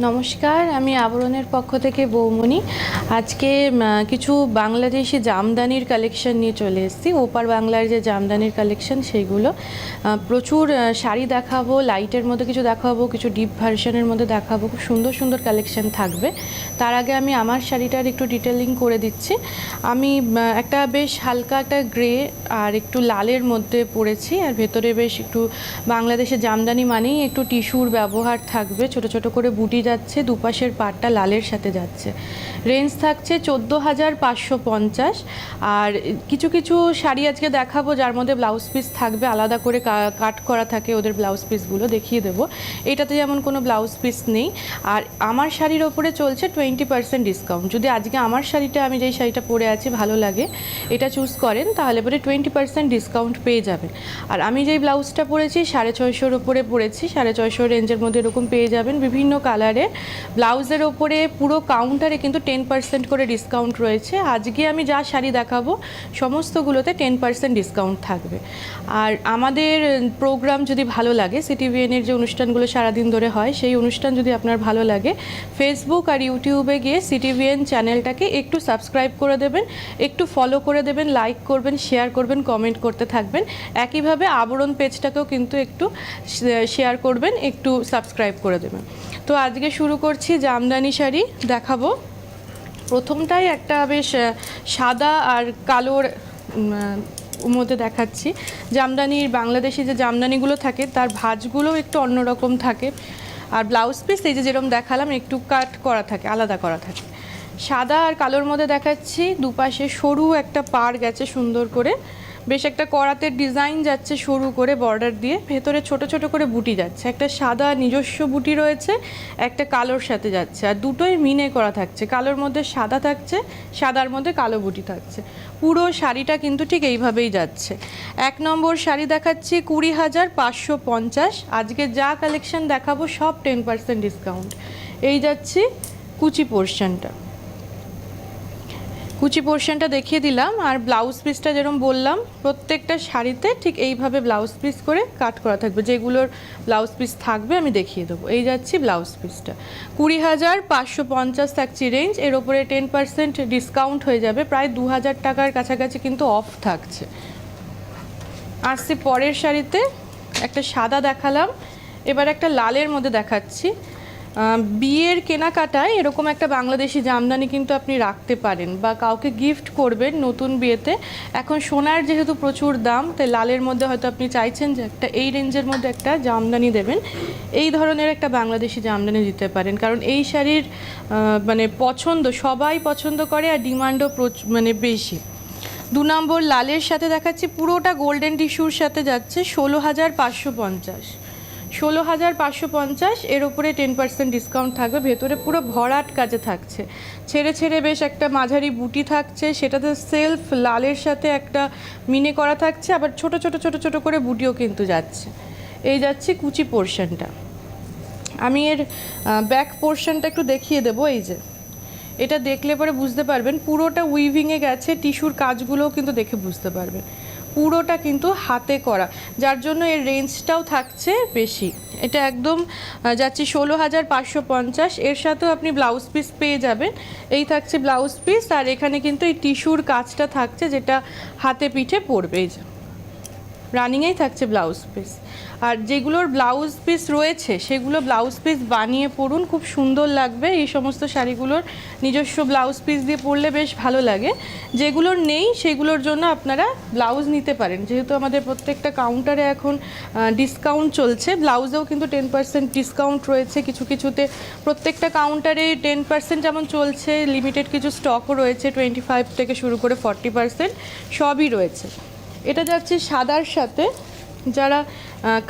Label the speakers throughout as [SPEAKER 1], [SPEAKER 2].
[SPEAKER 1] নমস্কার, আমি আবরণের পক্ষ থেকে বৌমনি। আজকে কিছু বাংলাদেশি জামদানির কালেকশন নিয়ে চলে এসেছি। ওপার বাংলার যে জামদানির কালেকশন সেইগুলো প্রচুর শাড়ি দেখাবো, লাইটের মধ্যে কিছু দেখাবো, কিছু ডিপ ভার্সনের মধ্যে দেখাবো। খুব সুন্দর সুন্দর কালেকশন থাকবে। তার আগে আমি আমার শাড়িটার একটু ডিটেলিং করে দিচ্ছি। আমি একটা বেশ হালকা একটা গ্রে আর একটু লালের মধ্যে পরেছি, আর ভেতরে বেশ একটু বাংলাদেশের জামদানি মানেই একটু টিস্যুর ব্যবহার থাকবে। ছোট ছোট করে বুটি যাচ্ছে, দুপাশের পাটটা লালের সাথে যাচ্ছে। রেঞ্জ থাকছে 14,550। আর কিছু কিছু শাড়ি আজকে দেখাবো যার মধ্যে ব্লাউজ পিস থাকবে, আলাদা করে কাট করা থাকে ওদের ব্লাউজ পিসগুলো, দেখিয়ে দেবো। এটাতে যেমন কোনো ব্লাউজ পিস নেই। আর আমার শাড়ির ওপরে চলছে 20% ডিসকাউন্ট। যদি আজকে আমার শাড়িটা, আমি যেই শাড়িটা পরে আছি, ভালো লাগে, এটা চুজ করেন, তাহলে পরে 20% ডিসকাউন্ট পেয়ে যাবেন। আর আমি যেই ব্লাউজটা পরেছি 650-র উপরে পরেছি, 650 রেঞ্জের মধ্যে এরকম পেয়ে যাবেন বিভিন্ন কালারে। ব্লাউজের ওপরে পুরো কাউন্টারে কিন্তু 10% করে ডিসকাউন্ট রয়েছে। আজকে আমি যা শাড়ি দেখাবো সমস্তগুলোতে 10% ডিসকাউন্ট থাকবে। আর আমাদের প্রোগ্রাম যদি ভালো লাগে, সিটিভিএনের যে অনুষ্ঠানগুলো সারাদিন ধরে হয়, সেই অনুষ্ঠান যদি আপনার ভালো লাগে, ফেসবুক আর ইউটিউবে গিয়ে সিটিভিএন চ্যানেলটাকে একটু সাবস্ক্রাইব করে দেবেন, একটু ফলো করে দেবেন, লাইক করবেন, শেয়ার করবেন, কমেন্ট করতে থাকবেন। একইভাবে আবরণ পেজটাকেও কিন্তু একটু শেয়ার করবেন, একটু সাবস্ক্রাইব করে দেবেন। তো আজকে শুরু করছি, জামদানি শাড়ি দেখাবো। প্রথমটাই একটা বেশ সাদা আর কালোর মধ্যে দেখাচ্ছি। জামদানির, বাংলাদেশি যে জামদানিগুলো থাকে তার ভাঁজগুলো একটু অন্যরকম থাকে। আর ব্লাউজ পিস এই যে যেরকম দেখালাম একটু কাট করা থাকে, আলাদা করা থাকে। সাদা আর কালোর মধ্যে দেখাচ্ছি। দুপাশে সরু একটা পাড় গেছে সুন্দর করে, বেশ একটা করাতের ডিজাইন যাচ্ছে সরু করে বর্ডার দিয়ে, ভেতরে ছোট ছোট করে বুটি যাচ্ছে। একটা সাদা নিজস্ব বুটি রয়েছে, একটা কালোর সাথে যাচ্ছে, আর দুটোই মিনে করা থাকছে। কালোর মধ্যে সাদা থাকছে, সাদার মধ্যে কালো বুটি থাকছে। পুরো শাড়িটা কিন্তু ঠিক এইভাবেই যাচ্ছে। 1 নম্বর শাড়ি দেখাচ্ছি 20,550। আজকে যা কালেকশন দেখাবো সব 10% ডিসকাউন্ট। এই যাচ্ছি কুচি পোর্শনটা, কুচি পোর্শনটা দেখিয়ে দিলাম। আর ব্লাউজ পিসটা যেরকম বললাম, প্রত্যেকটা শাড়িতে ঠিক এইভাবে ব্লাউজ পিস করে কাট করা থাকবে। যেগুলোর ব্লাউজ পিস থাকবে আমি দেখিয়ে দেবো। এই যাচ্ছি ব্লাউজ পিসটা 20,550 থাকছে রেঞ্জ। এর ওপরে 10% ডিসকাউন্ট হয়ে যাবে, প্রায় 2,000 টাকার কাছাকাছি কিন্তু অফ থাকছে। আসছি পরের শাড়িতে। একটা সাদা দেখালাম, এবার একটা লালের মধ্যে দেখাচ্ছি। বিয়ের কেনাকাটায় এরকম একটা বাংলাদেশি জামদানি কিন্তু আপনি রাখতে পারেন, বা কাউকে গিফট করবেন নতুন বিয়েতে। এখন সোনার যেহেতু প্রচুর দাম, তাই লালের মধ্যে হয়তো আপনি চাইছেন যে একটা এই রেঞ্জের মধ্যে একটা জামদানি দেবেন। এই ধরনের একটা বাংলাদেশি জামদানি দিতে পারেন, কারণ এই শাড়ির মানে পছন্দ, সবাই পছন্দ করে, আর ডিমান্ডও মানে বেশি। 2 নম্বর লালের সাথে দেখাচ্ছি, পুরোটা গোল্ডেন টিস্যুর সাথে যাচ্ছে 16,550। 16,550, এর উপরে 10% ডিসকাউন্ট থাকবে। ভেতরে পুরো ভরাট কাজে থাকছে, ছেড়ে ছেড়ে বেশ একটা মাঝারি বুটি থাকছে, সেটাতে সেলফ লালের সাথে একটা মিনে করা থাকছে, আবার ছোট ছোট ছোট ছোট করে বুটিও কিন্তু যাচ্ছে। এই যাচ্ছে কুচি পোর্শনটা। আমি এর ব্যাক পোর্শনটা একটু দেখিয়ে দেবো। এই যে এটা দেখলে পরে বুঝতে পারবেন পুরোটা উইভিংয়ে গেছে, টিস্যুর কাজগুলোও কিন্তু দেখে বুঝতে পারবেন পুরোটা কিন্তু হাতে করা, যার জন্য এর রেঞ্জটাও থাকছে বেশি। এটা একদম যাচ্ছে 16,550। এর সাথেও আপনি ব্লাউজ পিস পেয়ে যাবেন। এই থাকছে ব্লাউজ পিস, আর এখানে কিন্তু এই টিস্যুর কাজটা থাকছে, যেটা হাতে পিঠে পড়বে। এই যে রানিংয়েই থাকছে ব্লাউজ পিস। আর যেগুলোর ব্লাউজ পিস রয়েছে সেগুলো ব্লাউজ পিস বানিয়ে পরুন, খুব সুন্দর লাগবে। এই সমস্ত শাড়িগুলোর নিজস্ব ব্লাউজ পিস দিয়ে পরলে বেশ ভালো লাগে। যেগুলোর নেই সেগুলোর জন্য আপনারা ব্লাউজ নিতে পারেন, যেহেতু আমাদের প্রত্যেকটা কাউন্টারে এখন ডিসকাউন্ট চলছে। ব্লাউজেও কিন্তু 10% ডিসকাউন্ট রয়েছে কিছু কিছুতে। প্রত্যেকটা কাউন্টারে 10% যেমন চলছে, লিমিটেড কিছু স্টকও রয়েছে, 25 থেকে শুরু করে 40% সবই রয়েছে। এটা যাচ্ছে সাদার সাথে, যারা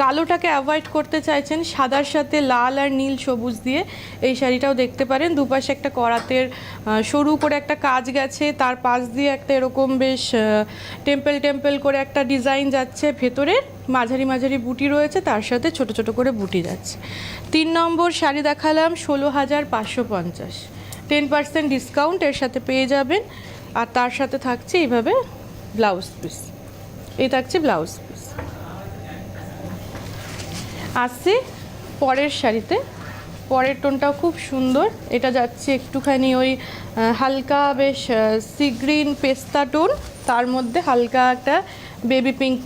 [SPEAKER 1] কালোটাকে অ্যাভয়েড করতে চাইছেন, সাদার সাথে লাল আর নীল সবুজ দিয়ে এই শাড়িটাও দেখতে পারেন। দুপাশে একটা করাতের সরু করে একটা কাজ গেছে, তার পাশ দিয়ে একটা এরকম বেশ টেম্পল টেম্পল করে একটা ডিজাইন যাচ্ছে। ভেতরে মাঝারি মাঝারি বুটি রয়েছে, তার সাথে ছোট ছোট করে বুটি যাচ্ছে। 3 নম্বর শাড়ি দেখালাম 16,550, 10% ডিসকাউন্ট এর সাথে পেয়ে যাবেন। আর তার সাথে থাকছে এইভাবে ব্লাউজ পিস। এই থাকছে ব্লাউজ পিস। আসছি পরের শাড়িতে। পরের টোনটাও খুব সুন্দর, এটা যাচ্ছে একটুখানি ওই হালকা বেশ সি গ্রিন পেস্তা টোন, তার মধ্যে হালকা একটা বেবি পিঙ্ক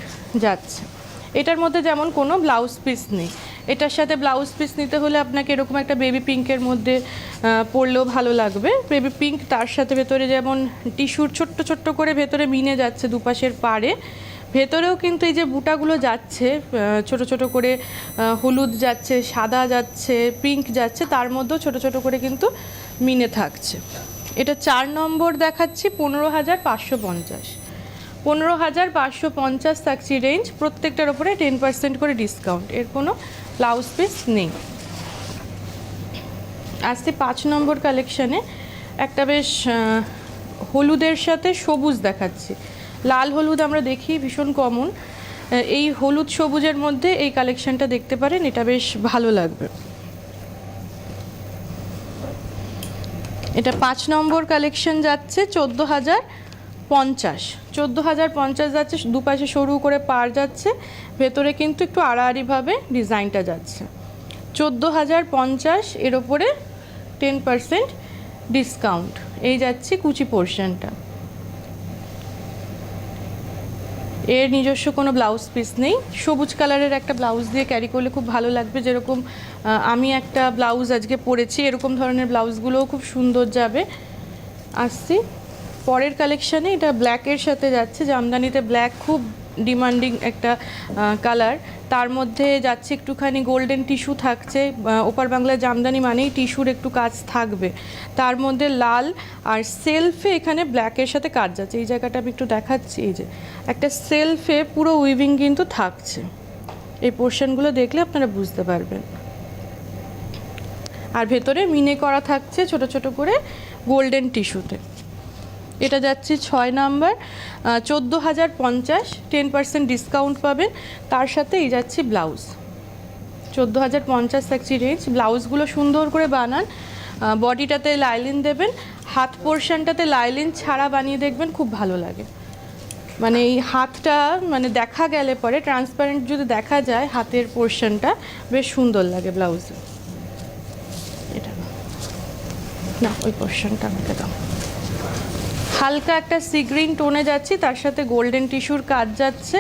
[SPEAKER 1] যাচ্ছে। এটার মধ্যে যেমন কোনো ব্লাউজ পিস নেই, এটার সাথে ব্লাউজ পিস নিতে হলে আপনাকে এরকম একটা বেবি পিঙ্কের মধ্যে পরলেও ভালো লাগবে। বেবি পিঙ্ক, তার সাথে ভেতরে যেমন টিস্যুর ছোট্ট ছোট্ট করে ভেতরে মিনে যাচ্ছে দুপাশের পাড়ে, ভেতরেও কিন্তু এই যে বুটাগুলো যাচ্ছে ছোট ছোট করে, হলুদ যাচ্ছে, সাদা যাচ্ছে, পিঙ্ক যাচ্ছে, তার মধ্যেও ছোট ছোট করে কিন্তু মিনে থাকছে। এটা 4 নম্বর দেখাচ্ছি 15,550। 15,550 থাকছে রেঞ্জ, প্রত্যেকটার ওপরে 10% করে ডিসকাউন্ট, এর কোনো ব্লাউজ পিস নেই। আসছে 5 নম্বর কালেকশানে, একটা বেশ হলুদের সাথে সবুজ দেখাচ্ছি। লাল হলুদ আমরা দেখি ভীষণ কমন, এই হলুদ সবুজের মধ্যে এই কালেকশানটা দেখতে পারেন, এটা বেশ ভালো লাগবে। এটা 5 নম্বর কালেকশন যাচ্ছে 14,050। 14,050 যাচ্ছে, দুপাশে সরু করে পাড় যাচ্ছে, ভেতরে কিন্তু একটু আড়াআড়িভাবে ডিজাইনটা যাচ্ছে। 14,050, এর ওপরে 10% ডিসকাউন্ট। এই যাচ্ছে কুচি পোর্শনটা, এর নিজস্ব কোনো ব্লাউজ পিস নেই। সবুজ কালারের একটা ব্লাউজ দিয়ে ক্যারি করলে খুব ভালো লাগবে, যেরকম আমি একটা ব্লাউজ আজকে পরেছি, এরকম ধরনের ব্লাউজগুলোও খুব সুন্দর যাবে। আসছি পরের কালেকশানে, এটা ব্ল্যাকের সাথে যাচ্ছে, জামদানিতে ব্ল্যাক খুব ডিমান্ডিং একটা কালার, তার মধ্যে যাচ্ছে একটুখানি গোল্ডেন টিস্যু থাকছে। ওপার বাংলার জামদানি মানেই টিস্যুর একটু কাজ থাকবে, তার মধ্যে লাল আর সেলফে এখানে ব্ল্যাকের সাথে কাজ যাচ্ছে। এই জায়গাটা আমি একটু দেখাচ্ছি, এই যে একটা সেলফে পুরো উইভিং কিন্তু থাকছে, এই পোর্শনগুলো দেখলে আপনারা বুঝতে পারবেন। আর ভেতরে মিনে করা থাকছে ছোট ছোট করে গোল্ডেন টিস্যুতে। এটা যাচ্ছে 6 নাম্বার, 14,050, 10% ডিসকাউন্ট পাবেন। তার সাথে এই যাচ্ছে ব্লাউজ, 14,050 থাকছে রেঞ্জ। ব্লাউজগুলো সুন্দর করে বানান, বডিটাতে লাইলিন দেবেন, হাত পোর্শনটাতে লাইলিন ছাড়া বানিয়ে দেখবেন, খুব ভালো লাগে। মানে এই হাতটা মানে দেখা গেলে পরে ট্রান্সপারেন্ট যদি দেখা যায় হাতের পোর্শনটা, বেশ সুন্দর লাগে ব্লাউজে। এটা না, ওই পোর্শনটা আমাকে দাও। হালকা একটা সি গ্রিন টোনে যাচ্ছি, তার সাথে গোল্ডেন টিস্যুর কাজ যাচ্ছে,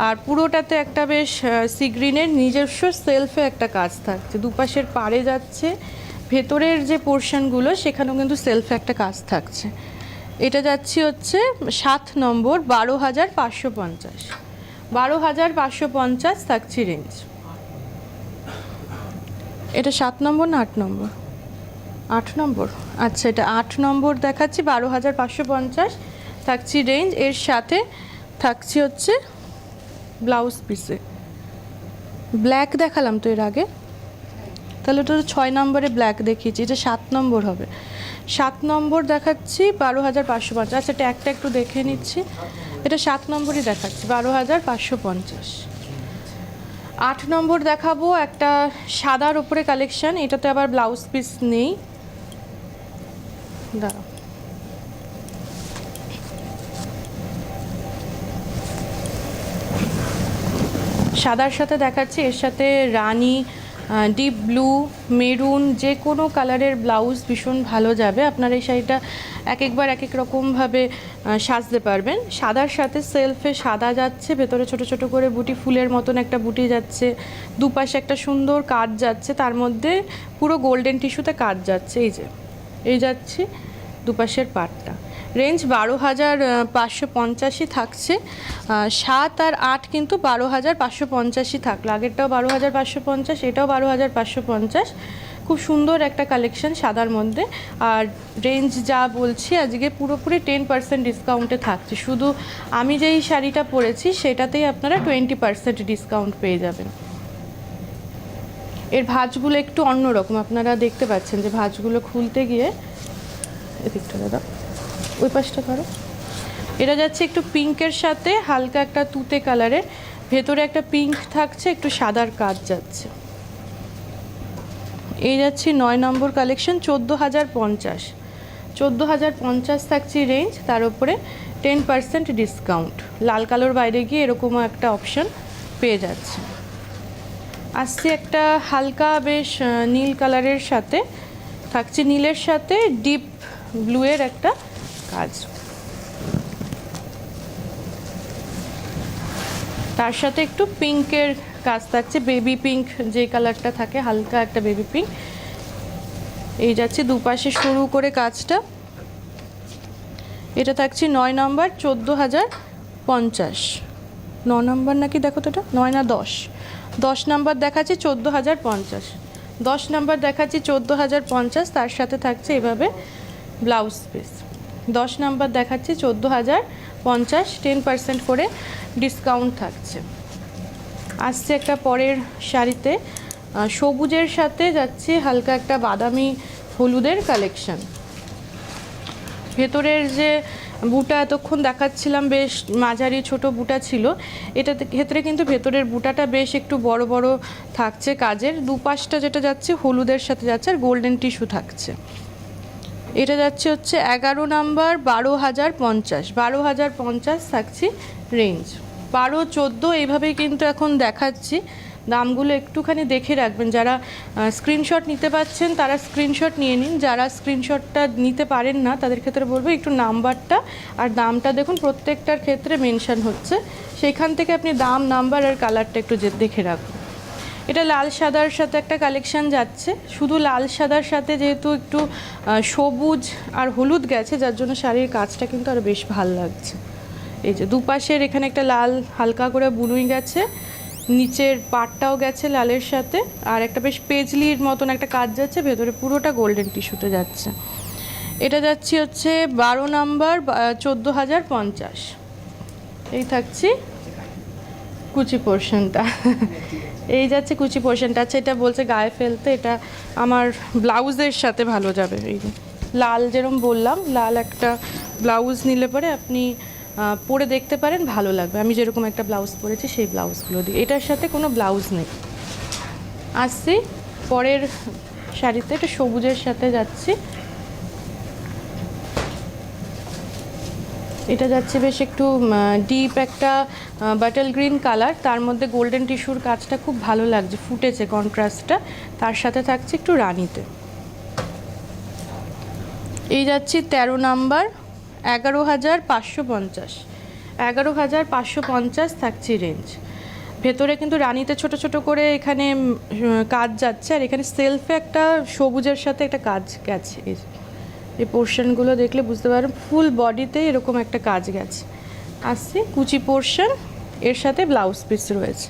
[SPEAKER 1] আর পুরোটাতে একটা বেশ সি গ্রিনের নিজস্ব সেলফে একটা কাজ থাকছে, দুপাশের পাড়ে যাচ্ছে, ভেতরের যে পোর্শনগুলো সেখানেও কিন্তু সেলফে একটা কাজ থাকছে। এটা যাচ্ছি হচ্ছে 7 নম্বর, 12,550। 12,550 থাকছে রেঞ্জ। এটা 7 নম্বর না 8 নম্বর? 8 নম্বর, আচ্ছা এটা 8 নম্বর দেখাচ্ছি, 12,550 থাকছি রেঞ্জ। এর সাথে থাকছি হচ্ছে ব্লাউজ পিসে ব্ল্যাক দেখালাম তো এর আগে, তাহলে ওটা 6 নম্বরে ব্ল্যাক দেখিয়েছি, এটা 7 নম্বর হবে। 7 নম্বর দেখাচ্ছি 12,550। আচ্ছা এটা একটা একটু দেখে নিচ্ছি, এটা 7 নম্বরই দেখাচ্ছি, 12,550। 8 নম্বর দেখাবো একটা সাদার উপরে কালেকশন, এটাতে আবার ব্লাউজ পিস নেই, দাঁড়াও। সাদার সাথে দেখাচ্ছি, এর সাথে রানী, ডিপ ব্লু, মেরুন, যে কোনো কালারের ব্লাউজ ভীষণ ভালো যাবে। আপনার এই শাড়িটা এক একবার এক এক রকমভাবে সাজতে পারবেন। সাদার সাথে সেলফে সাদা যাচ্ছে, ভেতরে ছোট ছোট করে বুটি, ফুলের মতন একটা বুটি যাচ্ছে, দুপাশে একটা সুন্দর কাজ যাচ্ছে, তার মধ্যে পুরো গোল্ডেন টিস্যুতে কাজ যাচ্ছে। এই যে এই যাচ্ছে দুপাশের পাটটা। রেঞ্জ 12,550 থাকছে। 7 আর 8 কিন্তু 12,550 থাকলো, আগেরটাও 12,550, এটাও 12,550। খুব সুন্দর একটা কালেকশন সাদার মধ্যে। আর রেঞ্জ যা বলছি আজকে পুরোপুরি 10% ডিসকাউন্টে থাকছে। শুধু আমি যেই শাড়িটা পরেছি সেটাতেই আপনারা 20% ডিসকাউন্ট পেয়ে যাবেন। এর ভাঁজগুলো একটু অন্যরকম, আপনারা দেখতে পাচ্ছেন যে ভাঁজগুলো খুলতে গিয়ে, এদিকটা দাদা ওই পাশটা করো, এটা যাচ্ছে একটু পিঙ্কের সাথে হালকা একটা তুতে কালারের, ভেতরে একটা পিঙ্ক থাকছে, একটু সাদার কাজ যাচ্ছে। এই যাচ্ছি 9 নম্বর কালেকশন, 14,050। 14,050 থাকছে রেঞ্জ, তার উপরে 10% ডিসকাউন্ট। লাল কালোর বাইরে গিয়ে এরকমও একটা অপশন পেয়ে যাচ্ছে। আসছে একটা হালকা বেশ নীল কালারের সাথে, থাকছে নীলের সাথে ডিপ ব্লুয়ের একটা কাজ, তার সাথে একটু পিঙ্কের কাজ থাকছে, বেবি পিঙ্ক যে কালারটা থাকে, হালকা একটা বেবি পিঙ্ক। এই যাচ্ছে দুপাশে সরু করে কাজটা। এটা থাকছে 9 নম্বর, 14,050। 9 নম্বর নাকি, দেখো তো এটা 9 না 10, 10 নম্বর দেখাচ্ছি 14,050, 10 নম্বর দেখাচ্ছি 14,050। তার সাথে থাকছে এভাবে ব্লাউজ পিস। 10 নম্বর দেখাচ্ছি 14,050, 10% করে ডিসকাউন্ট থাকছে। আসছে একটা পরের শাড়িতে সবুজের সাথে যাচ্ছে হালকা একটা বাদামি হলুদের কালেকশন। ভেতরের যে বুটা এতক্ষণ দেখাচ্ছিলাম বেশ মাঝারি ছোট বুটা ছিল, এটা ক্ষেত্রে কিন্তু ভেতরের বুটাটা বেশ একটু বড় বড় থাকছে কাজের। দুপাশটা যেটা যাচ্ছে হলুদের সাথে যাচ্ছে আর গোল্ডেন টিস্যু থাকছে। এটা যাচ্ছে হচ্ছে 11 নাম্বার, 12,050, 12,050 থাকছে রেঞ্জ। 12, 14 এইভাবেই কিন্তু এখন দেখাচ্ছি। দামগুলো একটুখানি দেখে রাখবেন, যারা স্ক্রিনশট নিতে পারছেন তারা স্ক্রিনশট নিয়ে নিন, যারা স্ক্রিনশটটা নিতে পারেন না তাদের ক্ষেত্রে বলবো একটু নাম্বারটা আর দামটা দেখুন, প্রত্যেকটার ক্ষেত্রে মেনশন হচ্ছে, সেইখান থেকে আপনি দাম, নাম্বার আর কালারটা একটু দেখে রাখুন। এটা লাল সাদার সাথে একটা কালেকশন যাচ্ছে, শুধু লাল সাদার সাথে যেহেতু একটু সবুজ আর হলুদ গেছে, যার জন্য শাড়ির কাজটা কিন্তু আরও বেশ ভালো লাগছে। এই যে দুপাশের এখানে একটা লাল হালকা করে বুনুই গেছে, নিচের পাটটাও গেছে লালের সাথে, আর একটা বেশ পেজলির মতন একটা কাজ যাচ্ছে, ভেতরে পুরোটা গোল্ডেন টিস্যুতে যাচ্ছে। এটা যাচ্ছে হচ্ছে 12 নাম্বার, 14,050। এই থাকছি কুচি পোর্শনটা, এই যাচ্ছে কুচি পোর্শনটা। আচ্ছা, এটা বলছে গায়ে ফেলতে, এটা আমার ব্লাউজের সাথে ভালো যাবে। এই যে লাল যেরকম বললাম, লাল একটা ব্লাউজ নিলে পরে আপনি পরে দেখতে পারেন, ভালো লাগবে। আমি যেরকম একটা ব্লাউজ পরেছি সেই ব্লাউজগুলো দিয়ে, এটার সাথে কোনো ব্লাউজ নেই। আসছি পরের শাড়িতে, এটা সবুজের সাথে যাচ্ছি। এটা যাচ্ছে বেশ একটু ডিপ একটা বাটল গ্রিন কালার, তার মধ্যে গোল্ডেন টিস্যুর কাজটা খুব ভালো লাগছে, ফুটেছে কন্ট্রাস্টটা। তার সাথে থাকছে একটু রানিতে। এই যাচ্ছি 13 নাম্বার, 11,550, 11,550 থাকছে রেঞ্জ। ভেতরে কিন্তু রানিতে ছোট ছোট করে এখানে কাজ যাচ্ছে, আর এখানে সেলফে একটা সবুজের সাথে একটা কাজ গেছে। এই পোর্শনগুলো দেখলে বুঝতে পারবেন, ফুল বডিতে এরকম একটা কাজ গেছে। আসছে কুচি পোর্শন, এর সাথে ব্লাউজ পিস রয়েছে।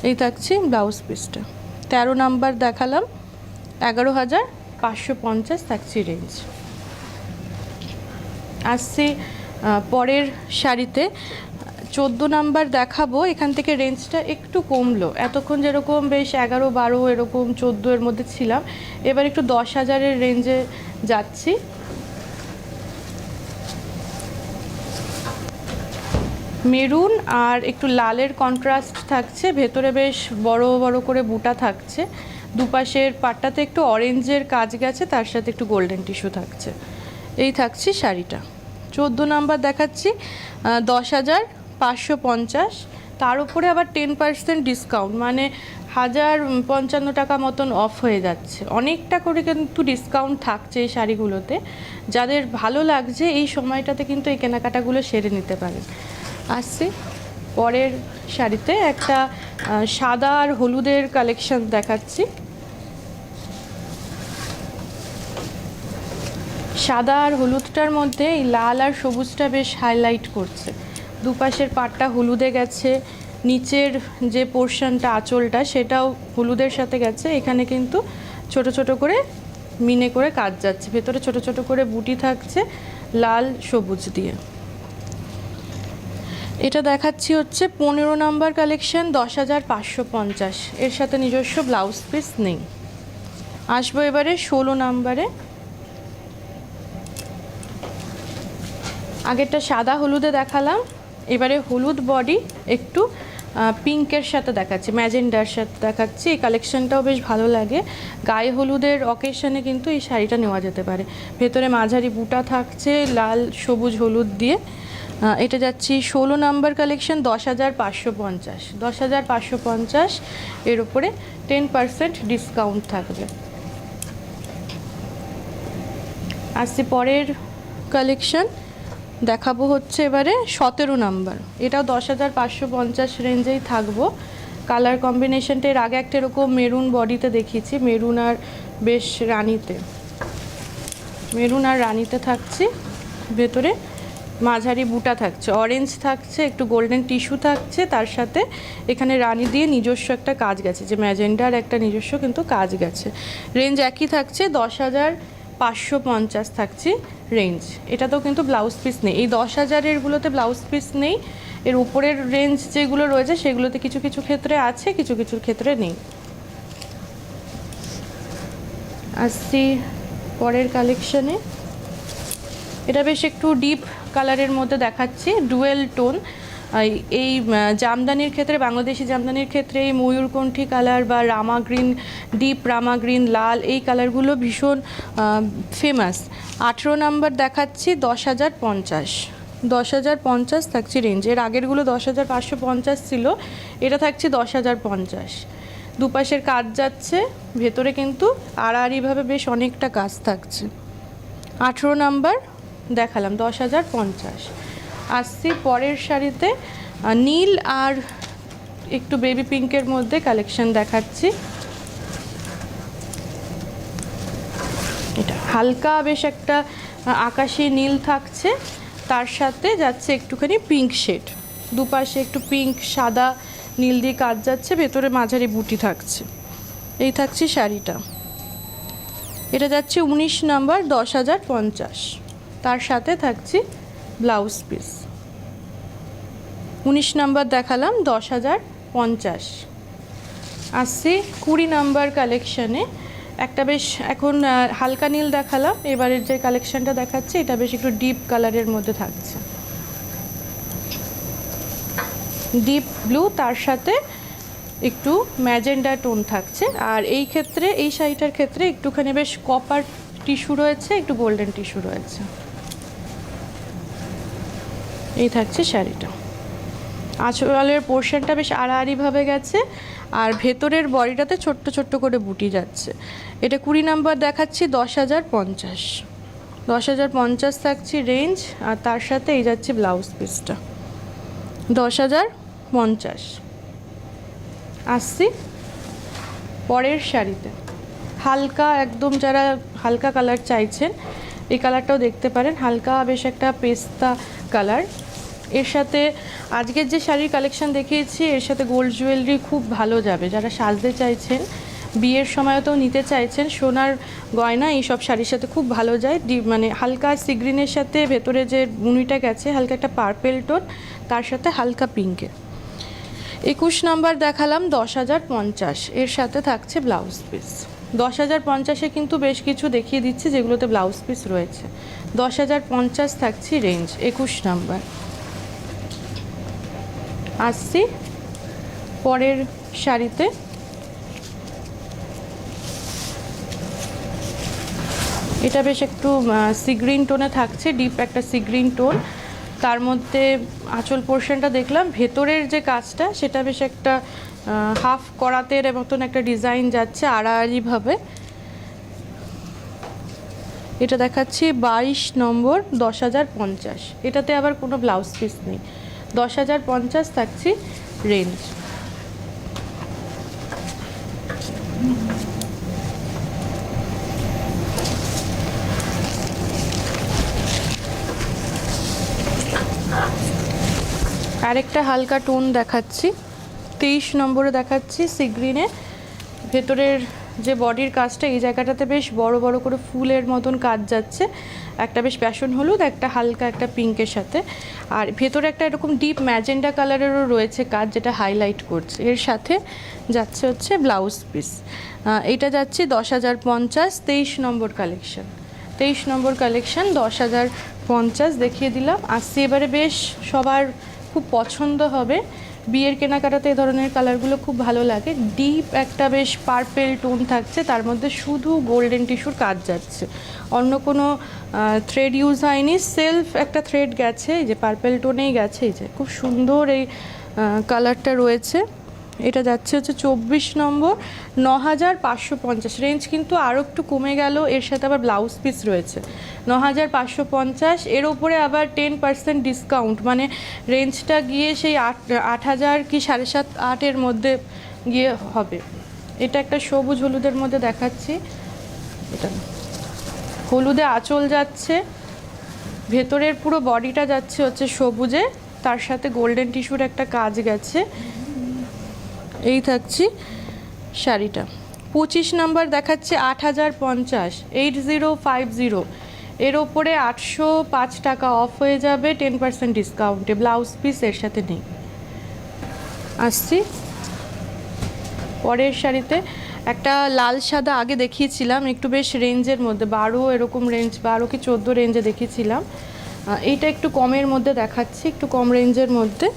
[SPEAKER 1] এই থাকছে ব্লাউজ পিসটা। 13 নাম্বার দেখালাম, 11,550 থাকছে রেঞ্জ। আসছে পরের শাড়িতে 14 নাম্বার দেখাবো, এখান থেকে রেঞ্জটা একটু কমলো। এতক্ষণ যেরকম বেশ 11, 12 এরকম 14 এর মধ্যে ছিলাম, এবার একটু 10,000-এর রেঞ্জে যাচ্ছি। মেরুন আর একটু লালের কন্ট্রাস্ট থাকছে, ভেতরে বেশ বড় বড় করে বুটা থাকছে, দুপাশের পাটটাতে একটু অরেঞ্জের কাজ গেছে, তার সাথে একটু গোল্ডেন টিস্যু থাকছে। এই থাকছে শাড়িটা। 14 নাম্বার দেখাচ্ছি 10,550, তার উপরে আবার 10% ডিসকাউন্ট, মানে 1,055 টাকা মতন অফ হয়ে যাচ্ছে। অনেকটা করে কিন্তু ডিসকাউন্ট থাকছে এই শাড়িগুলোতে। যাদের ভালো লাগছে এই সময়টাতে কিন্তু এই কেনাকাটাগুলো সেরে নিতে পারেন। আসছে পরের শাড়িতে একটা সাদা আর হলুদের কালেকশন দেখাচ্ছি। সাদা আর হলুদটার মধ্যে এই লাল আর সবুজটা বেশ হাইলাইট করছে। দুপাশের পাটটা হলুদে গেছে, নিচের যে পোর্শনটা আঁচলটা সেটাও হলুদের সাথে গেছে। এখানে কিন্তু ছোট ছোট করে মিনে করে কাজ যাচ্ছে, ভেতরে ছোট ছোট করে বুটি থাকছে লাল সবুজ দিয়ে। এটা দেখাচ্ছি হচ্ছে 15 নাম্বার কালেকশন, 10,550, এর সাথে নিজস্ব ব্লাউজ পিস নেই। আসবো এবারে 16 নাম্বারে। আগেরটা সাদা হলুদে দেখালাম, এবারে হলুদ বডি একটু পিঙ্কের সাথে দেখাচ্ছি, ম্যাজেন্ডার সাথে দেখাচ্ছি। এই কালেকশনটাও বেশ ভালো লাগে, গায়ে হলুদের অকেশনে কিন্তু এই শাড়িটা নেওয়া যেতে পারে। ভেতরে মাঝারি বুটা থাকছে লাল সবুজ হলুদ দিয়ে, এটা যাচ্ছি 16 নাম্বার কালেকশন, 10,550, 10,550 এর উপরে 10% ডিসকাউন্ট থাকবে। আসছি পরের কালেকশন দেখাবো হচ্ছে এবারে 17 নাম্বার, এটাও 10,550 রেঞ্জেই থাকবো। কালার কম্বিনেশনটা এর আগে একটা এরকম মেরুন বডিতে দেখিয়েছি, মেরুন আর বেশ রানিতে, মেরুন আর রানিতে থাকছে, ভেতরে মাঝারি বুটা থাকছে, অরেঞ্জ থাকছে, একটু গোল্ডেন টিস্যু থাকছে, তার সাথে এখানে রানি দিয়ে নিজস্ব একটা কাজ গেছে, যে ম্যাজেন্ডার একটা নিজস্ব কিন্তু কাজ গেছে। রেঞ্জ একই থাকছে, 10,550 থাকছে রেঞ্জ। এটাতেও কিন্তু ব্লাউজ পিস নেই, এই 10,000-এরগুলোতে ব্লাউজ পিস নেই। এর উপরের রেঞ্জ যেগুলো রয়েছে সেগুলোতে কিছু কিছু ক্ষেত্রে আছে, কিছু কিছু ক্ষেত্রে নেই। আসছি পরের কালেকশনে, এটা বেশ একটু ডিপ কালারের মধ্যে দেখাচ্ছি, ডুয়েল টোন। এই জামদানির ক্ষেত্রে, বাংলাদেশি জামদানির ক্ষেত্রে এই ময়ূরকণ্ঠী কালার বা রামা গ্রিন, ডিপ রামা গ্রিন, লাল, এই কালারগুলো ভীষণ ফেমাস। 18 নাম্বার দেখাচ্ছি, 10,050, 10,050 থাকছে রেঞ্জ। এর আগেরগুলো 10,550 ছিল, এটা থাকছে 10,050। দুপাশের কাজ যাচ্ছে, ভেতরে কিন্তু আড়াআড়িভাবে বেশ অনেকটা কাজ থাকছে। 18 নাম্বার দেখালাম, 10,050। আসছি পরের শাড়িতে, নীল আর একটু বেবি পিঙ্কের মধ্যে কালেকশন দেখাচ্ছি। এটা হালকা বেশ একটা আকাশি নীল থাকছে, তার সাথে যাচ্ছে একটুখানি পিঙ্ক শেড, দুপাশে একটু পিঙ্ক সাদা নীল দিয়ে কাজ যাচ্ছে, ভেতরে মাঝারি বুটি থাকছে। এই থাকছে শাড়িটা, এটা যাচ্ছে 19 নাম্বার, 10,050, তার সাথে থাকছে ব্লাউজ পিস। 19 নাম্বার দেখালাম, 10,050। আসছি 20 নাম্বার কালেকশানে, একটা বেশ এখন হালকা নীল দেখালাম, এবারের যে কালেকশানটা দেখাচ্ছে এটা বেশ একটু ডিপ কালারের মধ্যে থাকছে, ডিপ ব্লু, তার সাথে একটু ম্যাজেন্ডা টোন থাকছে। আর এই ক্ষেত্রে, এই শাড়িটার ক্ষেত্রে একটুখানি বেশ কপার টিস্যু রয়েছে, একটু গোল্ডেন টিস্যু রয়েছে। এই থাকছে শাড়িটা। আঁচলের পোর্শনটা বেশ আড়াআড়িভাবে গেছে, আর ভেতরের বডিটাতে ছোট্ট ছোট্ট করে বুটি যাচ্ছে। এটা 20 নাম্বার দেখাচ্ছি, 10,050, 10,050 থাকছে রেঞ্জ। আর তার সাথে এই যাচ্ছে ব্লাউজ পিসটা, 10,050। আসছি পরের শাড়িতে, হালকা একদম, যারা হালকা কালার চাইছেন এই কালারটাও দেখতে পারেন, হালকা বেশ একটা পেস্তা কালার। এর সাথে আজকের যে শাড়ির কালেকশন দেখিয়েছি এর সাথে গোল্ড জুয়েলারি খুব ভালো যাবে, যারা সাজতে চাইছেন, বিয়ের সময়তেও নিতে চাইছেন, সোনার গয়না এইসব শাড়ির সাথে খুব ভালো যায়। মানে হালকা সি গ্রিনের সাথে ভেতরে যে বুনিটা গেছে হালকা একটা পার্পেল টোন, তার সাথে হালকা পিঙ্কের। 21 নাম্বার দেখালাম, 10,050, এর সাথে থাকছে ব্লাউজ পিস। 10,050-এ কিন্তু বেশ কিছু দেখিয়ে দিচ্ছি যেগুলোতে ব্লাউজ পিস রয়েছে। 10,050 থাকছে রেঞ্জ, 21 নাম্বার। আসছি পরের শাড়িতে, এটা বেশ একটু সি গ্রিন টোনে থাকছে, ডিপ একটা সি গ্রিন টোন, তার মধ্যে আঁচল পোর্শনটা দেখলাম, ভেতরের যে কাজটা সেটা বেশ একটা হাফ করাতের মতন একটা ডিজাইন যাচ্ছে আড়াআড়িভাবে। এটা দেখাচ্ছি 22 নম্বর, 10,050, এটাতে আবার কোনো ব্লাউজ পিস নেই। 10,050 থাকছে রেঞ্জ। আরেকটা হালকা টোন দেখাচ্ছি, 23 নম্বরে দেখাচ্ছি সি গ্রিনে, ভেতরের যে বডির কাজটা এই জায়গাটাতে বেশ বড় বড় করে ফুলের মতন কাজ যাচ্ছে, একটা বেশ প্যাশন হলুদ, একটা হালকা একটা পিঙ্কের সাথে, আর ভেতরে একটা এরকম ডিপ ম্যাজেন্ডা কালারেরও রয়েছে কাজ, যেটা হাইলাইট করছে। এর সাথে যাচ্ছে হচ্ছে ব্লাউজ পিস। এটা যাচ্ছে 10,050, 23 নম্বর কালেকশন, 23 নম্বর কালেকশন, 10,050 দেখিয়ে দিলাম। আসছি এবারে বেশ সবার খুব পছন্দ হবে বিয়ের কেনাকাটাতে এই ধরনের কালারগুলো খুব ভালো লাগে। ডিপ একটা বেশ পার্পেল টোন থাকছে, তার মধ্যে শুধু গোল্ডেন টিস্যুর কাজ যাচ্ছে, অন্য কোনো থ্রেড ইউজ হয়নি। সেলফ একটা থ্রেড গেছে, এই যে পার্পেল টোনেই গেছে, এই যে খুব সুন্দর এই কালারটা রয়েছে। এটা যাচ্ছে হচ্ছে 24 নম্বর, 9550 রেঞ্জ, কিন্তু আরও একটু কমে গেল। এর সাথে আবার ব্লাউজ পিস রয়েছে 9550, এর ওপরে আবার 10% ডিসকাউন্ট, মানে রেঞ্জটা গিয়ে সেই 8000 কি 7.5-8 মধ্যে গিয়ে হবে। এটা একটা সবুজ হলুদের মধ্যে দেখাচ্ছি, এটা হলুদে আঁচল যাচ্ছে, ভেতরের পুরো বডিটা যাচ্ছে হচ্ছে সবুজে, তার সাথে গোল্ডেন টিস্যুর একটা কাজ গেছে। এই থাকছি শাড়িটা। 25 নাম্বার দেখাচ্ছে 8050, 8050, এর ওপরে 805 টাকা অফ হয়ে যাবে 10% ডিসকাউন্টে, ব্লাউজ পিস এর সাথে নেই। আসছি পরের শাড়িতে, একটা লাল সাদা আগে দেখিয়েছিলাম, একটু বেশ রেঞ্জের মধ্যে 12 এরকম রেঞ্জ, 12 কি 14 রেঞ্জে দেখিয়েছিলাম। এইটা একটু কমের মধ্যে দেখাচ্ছি, একটু কম রেঞ্জের মধ্যে,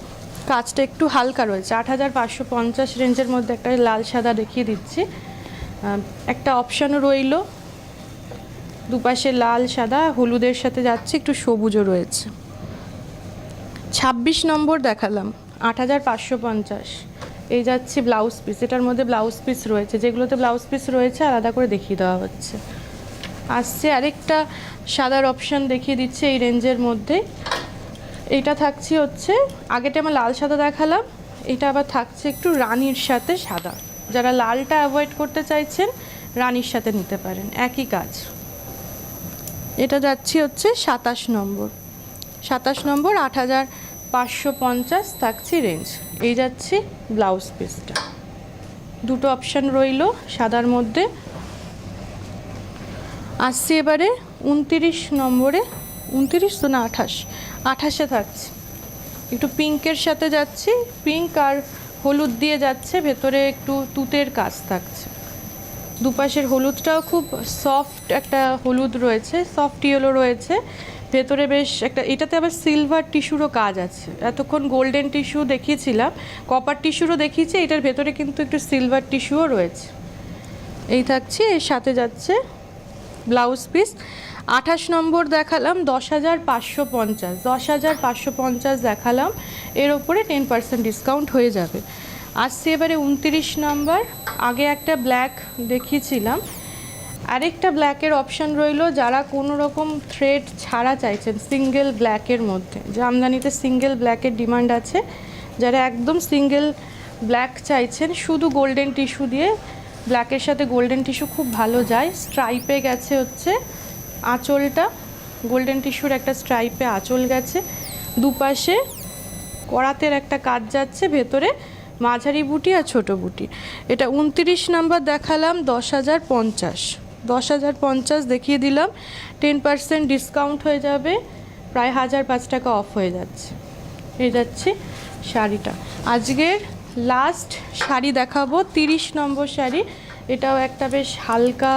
[SPEAKER 1] কাজটা একটু হালকা রয়েছে। 8550 রেঞ্জের মধ্যে একটা লাল সাদা দেখিয়ে দিচ্ছি। একটা অপশানও রইল, দুপাশে লাল সাদা হলুদের সাথে যাচ্ছে, একটু সবুজও রয়েছে। 26 নম্বর দেখালাম 8550, এই যাচ্ছে ব্লাউজ পিস, এটার মধ্যে ব্লাউজ পিস রয়েছে, যেগুলোতে ব্লাউজ পিস রয়েছে আলাদা করে দেখিয়ে দেওয়া হচ্ছে। আসছে আরেকটা সাদার অপশান দেখিয়ে দিচ্ছে এই রেঞ্জের মধ্যে। এটা থাকছে হচ্ছে, আগেটা আমার লাল সাদা দেখালাম, এটা আবার থাকছে একটু রানীর সাথে সাদা। যারা লালটা অ্যাভয়েড করতে চাইছেন রানীর সাথে নিতে পারেন, একই কাজ। এটা যাচ্ছি হচ্ছে 27 নম্বর, 27 নম্বর 8550 থাকছে রেঞ্জ। এই যাচ্ছি ব্লাউজ পিসটা, দুটো অপশান রইল সাদার মধ্যে। আসছি এবারে 29 নম্বরে, 29 তো না 28 থাকছে, একটু পিঙ্কের সাথে যাচ্ছি, পিঙ্ক আর হলুদ দিয়ে যাচ্ছে, ভেতরে একটু তুতের কাজ থাকছে। দুপাশের হলুদটাও খুব সফট একটা হলুদ রয়েছে, সফট ইয়েলো রয়েছে, ভেতরে বেশ একটা, এটাতে আবার সিলভার টিস্যুরও কাজ আছে। এতক্ষণ গোল্ডেন টিস্যু দেখিয়েছিলাম, কপার টিস্যুরও দেখিয়েছি, এটার ভেতরে কিন্তু একটু সিলভার টিস্যুও রয়েছে। এই থাকছে, এর সাথে যাচ্ছে ব্লাউজ পিস। 28 নম্বর দেখালাম 10550, 10550 দেখালাম, এর ওপরে 10% ডিসকাউন্ট হয়ে যাবে। আসছে এবারে 29 নাম্বার, আগে একটা ব্ল্যাক দেখিয়েছিলাম, আরেকটা ব্ল্যাকের অপশান রইল। যারা কোনো রকম থ্রেড ছাড়া চাইছেন সিঙ্গেল ব্ল্যাকের মধ্যে, জামদানিতে সিঙ্গেল ব্ল্যাকের ডিমান্ড আছে, যারা একদম সিঙ্গেল ব্ল্যাক চাইছেন শুধু গোল্ডেন টিস্যু দিয়ে, ব্ল্যাকের সাথে গোল্ডেন টিস্যু খুব ভালো যায়। স্ট্রাইপে গেছে হচ্ছে আঁচলটা, গোল্ডেন টিস্যুর একটা স্ট্রাইপে আঁচল গেছে, দুপাশে করাতের একটা কাজ যাচ্ছে, ভেতরে মাঝারি বুটি আর ছোট বুটি। এটা 29 নাম্বার দেখালাম 10050, 10050 দেখিয়ে দিলাম, 10% ডিসকাউন্ট হয়ে যাবে, প্রায় 1005 টাকা অফ হয়ে যাচ্ছে। এই যাচ্ছে শাড়িটা। আজকের লাস্ট শাড়ি দেখাবো 30 নম্বর শাড়ি, এটাও একটা বেশ হালকা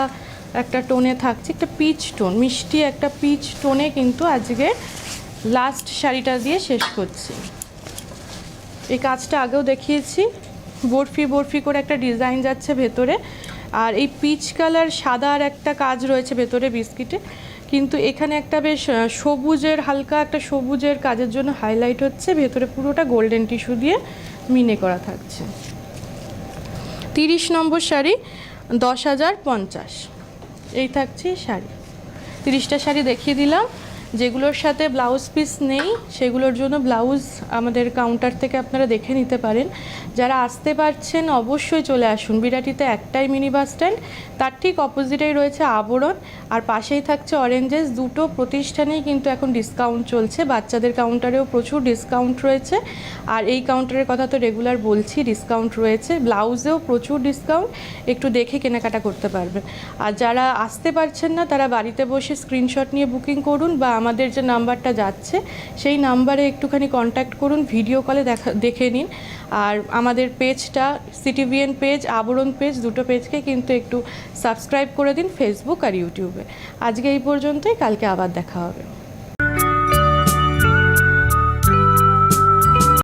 [SPEAKER 1] একটা টোনে থাকছে, একটা পিচ টোন, মিষ্টি একটা পিচ টোনে, কিন্তু আজকে লাস্ট শাড়িটা দিয়ে শেষ করছি। এই কাজটা আগেও দেখিয়েছি, বরফি বরফি করে একটা ডিজাইন যাচ্ছে ভেতরে, আর এই পিচ কালার সাদার একটা কাজ রয়েছে ভেতরে বিস্কিটে, কিন্তু এখানে একটা বেশ সবুজের, হালকা একটা সবুজের কাজের জন্য হাইলাইট হচ্ছে, ভেতরে পুরোটা গোল্ডেন টিস্যু দিয়ে মিনে করা থাকছে। 30 নম্বর শাড়ি 10050, এই থাকছে শাড়ি। 30টা শাড়ি দেখিয়ে দিলাম, যেগুলোর সাথে ব্লাউজ পিস নেই সেগুলোর জন্য ব্লাউজ আমাদের কাউন্টার থেকে আপনারা দেখে নিতে পারেন। যারা আসতে পারছেন অবশ্যই চলে আসুন, বিরাটিতে একটাই মিনি বাস স্ট্যান্ড, তার ঠিক অপোজিটেই রয়েছে আবরণ, আর পাশেই থাকছে অরেঞ্জেস। দুটো প্রতিষ্ঠানেই কিন্তু এখন ডিসকাউন্ট চলছে, বাচ্চাদের কাউন্টারেও প্রচুর ডিসকাউন্ট রয়েছে, আর এই কাউন্টারের কথা তো রেগুলার বলছি, ডিসকাউন্ট রয়েছে, ব্লাউজেও প্রচুর ডিসকাউন্ট, একটু দেখে কেনাকাটা করতে পারবেন। আর যারা আসতে পারছেন না তারা বাড়িতে বসে স্ক্রিনশট নিয়ে বুকিং করুন, বা আমাদের যে নাম্বারটা যাচ্ছে সেই নাম্বারে একটুখানি কন্ট্যাক্ট করুন, ভিডিও কলে দেখে নিন। আর আমাদের পেজটা সিটিভিএন পেজ, আবরণ পেজ, দুটো পেজকে কিন্তু একটু সাবস্ক্রাইব করে দিন ফেসবুক আর ইউটিউবে। আজকে এই পর্যন্তই, কালকে আবার দেখা হবে।